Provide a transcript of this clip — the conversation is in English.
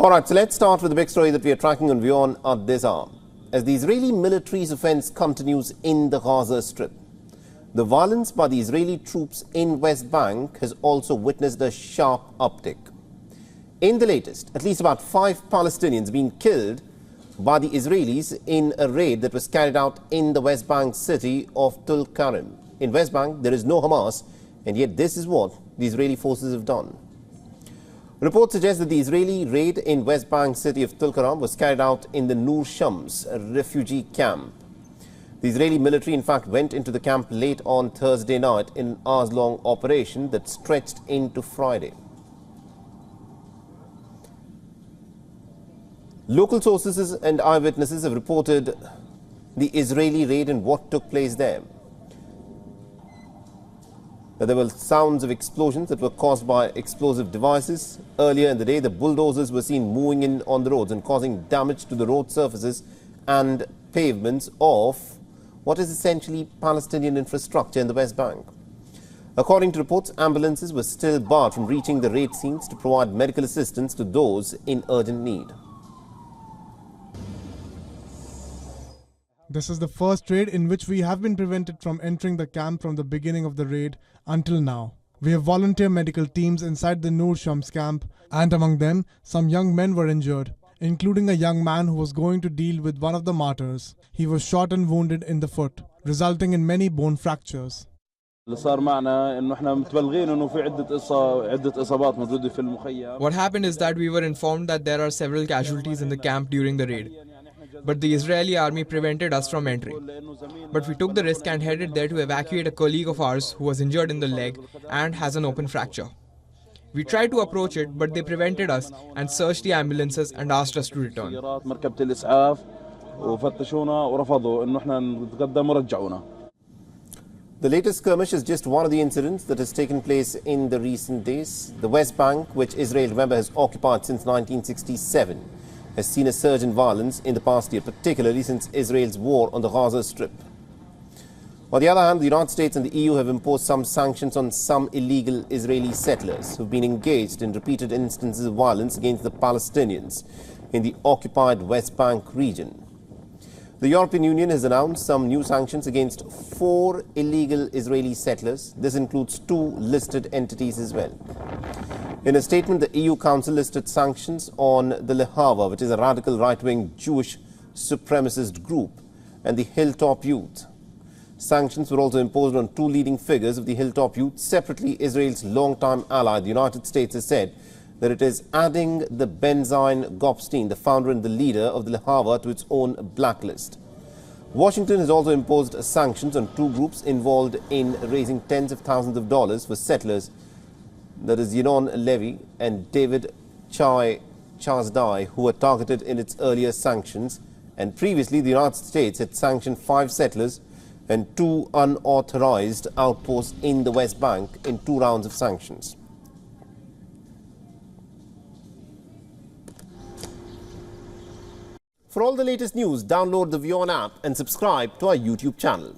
All right, so let's start with the big story that we are tracking on WION at this hour. As the Israeli military's offense continues in the Gaza Strip, the violence by the Israeli troops in West Bank has also witnessed a sharp uptick. In the latest, at least about 5 Palestinians been killed by the Israelis in a raid that was carried out in the West Bank city of Tulkarem. In West Bank, there is no Hamas, and yet this is what the Israeli forces have done. Reports suggest that the Israeli raid in West Bank city of Tulkarem was carried out in the Nur Shams refugee camp. The Israeli military, in fact, went into the camp late on Thursday night in an hours-long operation that stretched into Friday. Local sources and eyewitnesses have reported the Israeli raid and what took place there. There were sounds of explosions that were caused by explosive devices. Earlier in the day, the bulldozers were seen moving in on the roads and causing damage to the road surfaces and pavements of what is essentially Palestinian infrastructure in the West Bank. According to reports, ambulances were still barred from reaching the raid scenes to provide medical assistance to those in urgent need. This is the first raid in which we have been prevented from entering the camp from the beginning of the raid until now. We have volunteer medical teams inside the Nur Shams camp, and among them, some young men were injured, including a young man who was going to deal with one of the martyrs. He was shot and wounded in the foot, resulting in many bone fractures. What happened is that we were informed that there are several casualties in the camp during the raid. But the Israeli army prevented us from entering. But we took the risk and headed there to evacuate a colleague of ours who was injured in the leg and has an open fracture. We tried to approach it, but they prevented us and searched the ambulances and asked us to return. The latest skirmish is just one of the incidents that has taken place in the recent days. The West Bank, which Israel, remember, has occupied since 1967, has seen a surge in violence in the past year, particularly since Israel's war on the Gaza Strip. On the other hand, the United States and the EU have imposed some sanctions on some illegal Israeli settlers who have been engaged in repeated instances of violence against the Palestinians in the occupied West Bank region. The European Union has announced some new sanctions against 4 illegal Israeli settlers. This includes 2 listed entities as well. In a statement, the EU Council listed sanctions on the Lehava, which is a radical right-wing Jewish supremacist group, and the Hilltop Youth. Sanctions were also imposed on 2 leading figures of the Hilltop Youth. Separately, Israel's longtime ally, the United States, has said that it is adding the Benzain Gopstein, the founder and the leader of the Lehava, to its own blacklist. Washington has also imposed sanctions on 2 groups involved in raising tens of thousands of dollars for settlers. That is Yinon Levy and David Chazdai, who were targeted in its earlier sanctions. And previously, the United States had sanctioned 5 settlers and 2 unauthorized outposts in the West Bank in 2 rounds of sanctions. For all the latest news, download the WION app and subscribe to our YouTube channel.